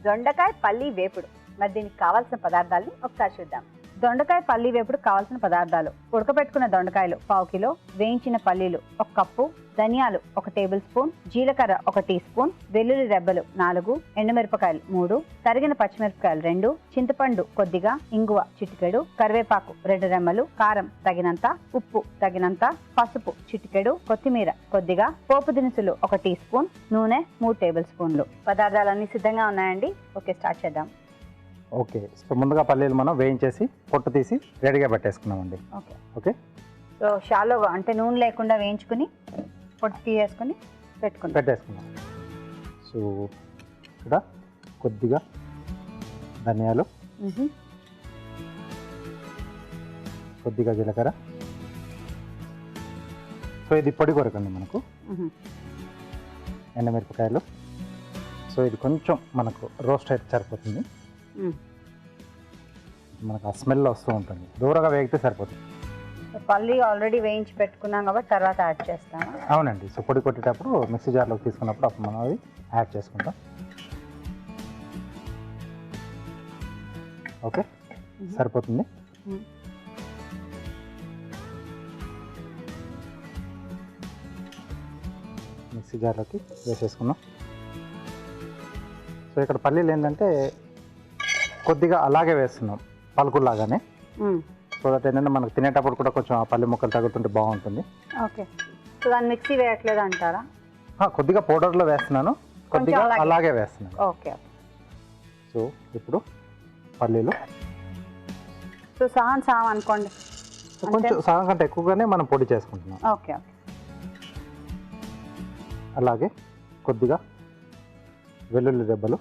దొండకాయ పల్లి వేపుడు. మరి దీనికి కావాల్సిన పదార్థాలని ఒకసారి చూద్దాం. దొండకాయ పల్లి వేపుడు కావాల్సిన పదార్థాలు: ఉడకపెట్టుకున్న దొండకాయలు 1/2 కిలో, వేయించిన పల్లీలు 1 కప్పు, ధనియాలు 1 టేబుల్ స్పూన్, జీలకర్ర 1 టీ స్పూన్, వెల్లుల్లి రెబ్బలు 4, ఎండుమిరపకాయలు 3, తరిగిన పచ్చిమిరపకాయలు 2, చింతపండు కొద్దిగా, ఇంగువ చిటికెడు, కరివేపాకు 2 రెమ్మలు, కారం తగినంత, ఉప్పు తగినంత, పసుపు చిటికెడు, కొత్తిమీర కొద్దిగా, పోపు దినుసులు 1 టీ స్పూన్, నూనె 3 టేబుల్ స్పూన్లు. పదార్థాలన్నీ సిద్ధంగా ఉన్నాయండి. ఓకే, స్టార్ట్ చేద్దాం. ఓకే, సో ముందుగా పల్లీలు మనం వేయించేసి పొట్టు తీసి రెడీగా పెట్టేసుకున్నామండి. ఓకే ఓకే, సో షాలోగా అంటే నూనె లేకుండా వేయించుకుని పొట్టు తీసేసుకుని పెట్టేసుకున్నాం. సో ఇక్కడ కొద్దిగా ధనియాలు, కొద్దిగా జీలకర్ర. సో ఇది పొడి కొరకండి మనకు. ఎండుమిరపకాయలు. సో ఇది కొంచెం మనకు రోస్ట్ అయితే సరిపోతుంది. మనకు ఆ స్మెల్ వస్తూ ఉంటుంది. దూరంగా వేగితే సరిపోతుంది. పల్లి ఆల్రెడీ వేయించి పెట్టుకున్నాం కాబట్టి తర్వాత యాడ్ చేస్తాను. అవునండి. సో పొడి కొట్టేటప్పుడు మిక్సీ జార్లోకి తీసుకున్నప్పుడు అప్పుడు మనం అది యాడ్ చేసుకుంటాం. ఓకే, సరిపోతుంది. మిక్సీ జార్లోకి వేసేసుకున్నాం. సో ఇక్కడ పల్లీలు ఏంటంటే కొద్దిగా అలాగే వేస్తున్నాం, పలుకుల్లాగానే. సో దట్ ఏంటంటే మనకు తినేటప్పుడు కూడా కొంచెం ఆ పల్లి ముక్కలు తగ్గుతుంటే బాగుంటుంది. ఓకే, సో దాన్ని మిక్సీ వేయట్లేదు అంటారా? కొద్దిగా పౌడర్లో వేస్తున్నాను, కొద్దిగా అలాగే వేస్తున్నాను. ఓకే, సో ఇప్పుడు పల్లీలు సో సగం అనుకోండి, కొంచెం సగం కంటే ఎక్కువగానే మనం పొడి చేసుకుంటున్నాం. ఓకే, అలాగే కొద్దిగా వెల్లుల్లి రెబ్బలు,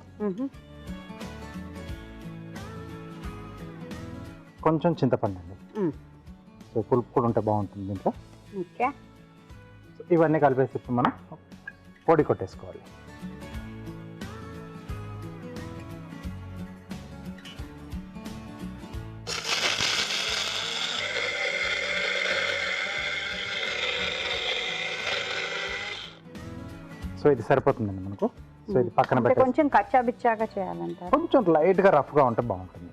కొంచెం చింతపండు అండి. సో పులుపు కూడా ఉంటే బాగుంటుంది దీంట్లో. ఓకే, ఇవన్నీ కలిపేసి ఇప్పుడు మనం పొడి కొట్టేసుకోవాలి. సో ఇది సరిపోతుందండి మనకు. సో ఇది పక్కన పెట్టి కొంచెం కచ్చా బిచ్చాగా చేయాలంటారు, కొంచెం లైట్గా రఫ్గా ఉంటే బాగుంటుంది.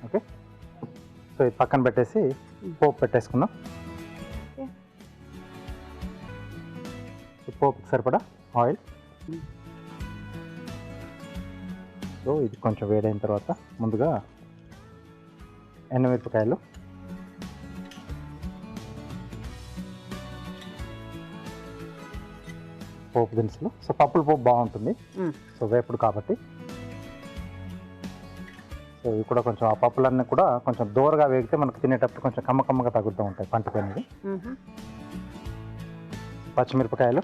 ఓకే, సో ఇది పక్కన పెట్టేసి పోపు పెట్టేసుకున్నాం. సో పోపుకి సరిపడా ఆయిల్. సో ఇది కొంచెం వేడైన తర్వాత ముందుగా ఎండుమిరపకాయలు, పోపు దినుసులు. సో పప్పుల పోపు బాగుంటుంది, సో వేపుడు కాబట్టి. సో ఇవి కూడా కొంచెం ఆ పప్పులన్నీ కూడా కొంచెం దూరగా వేగితే మనకు తినేటప్పుడు కొంచెం కమ్మగా తగులుతూ ఉంటాయి పంటిపోయినవి. పచ్చిమిరపకాయలు,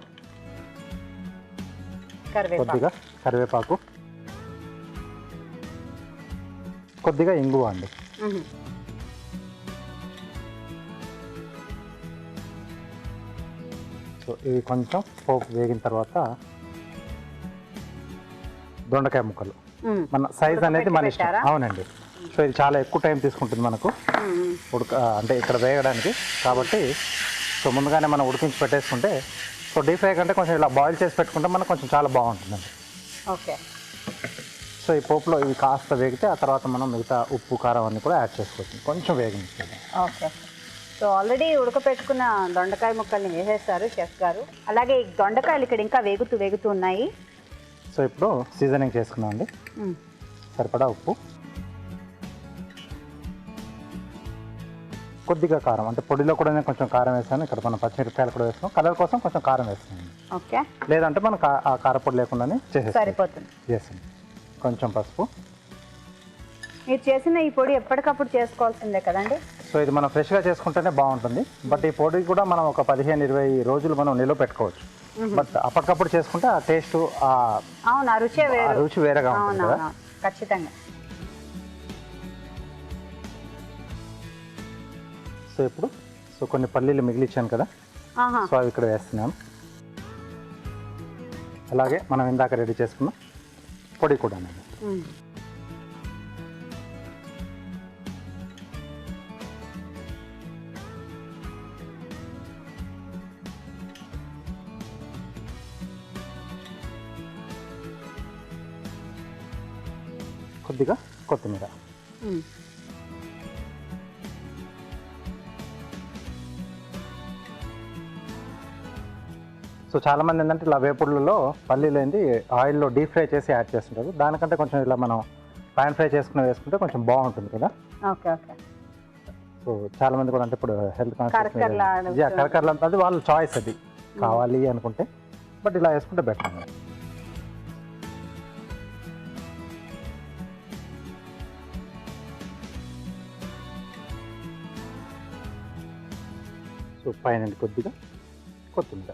కొద్దిగా కరివేపాకు, కొద్దిగా ఇంగువ అండి. సో ఇవి కొంచెం పోపు వేగిన తర్వాత దొండకాయ ముక్కలు. మన సైజ్ అనేది మన ఇష్టం. అవునండి. సో ఇది చాలా ఎక్కువ టైం తీసుకుంటుంది మనకు అంటే ఇక్కడ వేయడానికి కాబట్టి. సో ముందుగానే మనం ఉడికించి పెట్టేసుకుంటే, సో డీప్ ఫ్రై కంటే కొంచెం ఇలా బాయిల్ చేసి పెట్టుకుంటే మనకు కొంచెం చాలా బాగుంటుందండి. ఓకే, సో ఈ పోపులో ఇవి కాస్త వేగితే ఆ తర్వాత మనం మిగతా ఉప్పు కారం అన్నీ కూడా యాడ్ చేసుకోవచ్చు, కొంచెం వేగించాలి. ఓకే, సో ఆల్రెడీ ఉడకపెట్టుకున్న దొండకాయ ముక్కల్ని వేసేస్తారు చెఫ్ గారు. అలాగే ఈ దొండకాయలు ఇక్కడ ఇంకా వేగుతూ ఉన్నాయి. సో ఇప్పుడు సీజనింగ్ చేసుకున్నాం అండి. సరిపడా ఉప్పు, కొద్దిగా కారం, అంటే పొడిలో కూడా నేను కొంచెం కారం వేసాను, ఇక్కడ మనం పచ్చిమిరపకాయలు కూడా వేస్తున్నాం, కలర్ కోసం కొంచెం కారం వేస్తున్నాం. ఓకే, లేదంటే మనం ఆ కారపొడి లేకుండానే చేసేస్తాం, సరిపోతుంది. చేస్తాం. కొంచెం పసుపు. మీరు చేసిన ఈ పొడి ఎప్పటికప్పుడు చేసుకోవాల్సిందే కదండి? సో ఇది మనం ఫ్రెష్గా చేసుకుంటేనే బాగుంటుంది. బట్ ఈ పొడి కూడా మనం ఒక 15-20 రోజులు మనం నిల్వ పెట్టుకోవచ్చు. బట్ అప్పటికప్పుడు చేసుకుంటే ఆ టేస్ట్, అవును, ఆ రుచి వేరేగా ఉంటుంది కదా. ఖచ్చితంగా. సో ఇప్పుడు కొన్ని పల్లీలు మిగిలిచ్చాను కదా, సో అవి ఇక్కడ వేస్తున్నాను. అలాగే మనం ఇందాక రెడీ చేసుకున్న పొడి కూడా. కొద్దిగా కొత్తిమీర. సో చాలా మంది ఏంటంటే ఇలా వేపుడులలో పల్లీలు ఏంటి ఆయిల్లో డీప్ ఫ్రై చేసి యాడ్ చేస్తుంటారు. దానికంటే కొంచెం ఇలా మనం పాన్ ఫ్రై చేసుకుని వేసుకుంటే కొంచెం బాగుంటుంది కదా. Okay okay. సో చాలా మంది కూడా అంటే ఇప్పుడు హెల్త్ కాన్షియస్ కరకరలు అది వాళ్ళ చాయిస్, అది కావాలి అనుకుంటే. బట్ ఇలా వేసుకుంటే బెటర్. సో పైన కొద్దిగా కొత్తిమీర.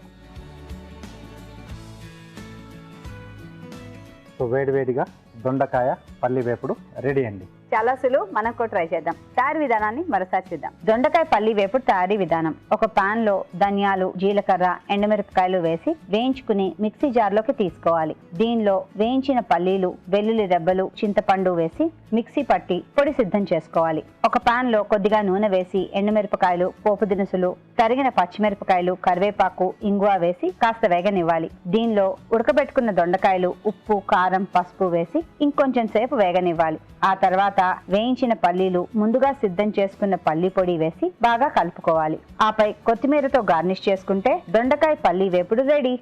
సో వేడివేడిగా దొండకాయ పల్లి వేపుడు రెడీ అండి. చాలా సులువు, మనం కూడా ట్రై చేద్దాం. తయారీ విధానాన్ని మరోసారి చూద్దాం. దొండకాయ పల్లి వేపుడు తయారీ విధానం. ఒక పాన్ లో ధనియాలు, జీలకర్ర, ఎండుమిరపకాయలు వేసి వేయించుకుని మిక్సీ జార్ లోకి తీసుకోవాలి. దీనిలో వేయించిన పల్లీలు, వెల్లుల్లి రెబ్బలు, చింతపండు వేసి మిక్సీ పట్టి పొడి సిద్ధం చేసుకోవాలి. ఒక పాన్ లో కొద్దిగా నూనె వేసి ఎండుమిరపకాయలు, పోపు దినుసులు, తరిగిన పచ్చిమిరపకాయలు, కరివేపాకు, ఇంగువ వేసి కాస్త వేగనివ్వాలి. దీనిలో ఉడకబెట్టుకున్న దొండకాయలు, ఉప్పు, కారం, పసుపు వేసి ఇంకొంచెం సేపు వేగనివ్వాలి. ఆ తర్వాత వేయించిన పల్లీలు, ముందుగా సిద్ధం చేసుకున్న పల్లి పొడి వేసి బాగా కలుపుకోవాలి. ఆపై కొత్తిమీరతో గార్నిష్ చేసుకుంటే దొండకాయ పల్లి వేపుడు రెడీ.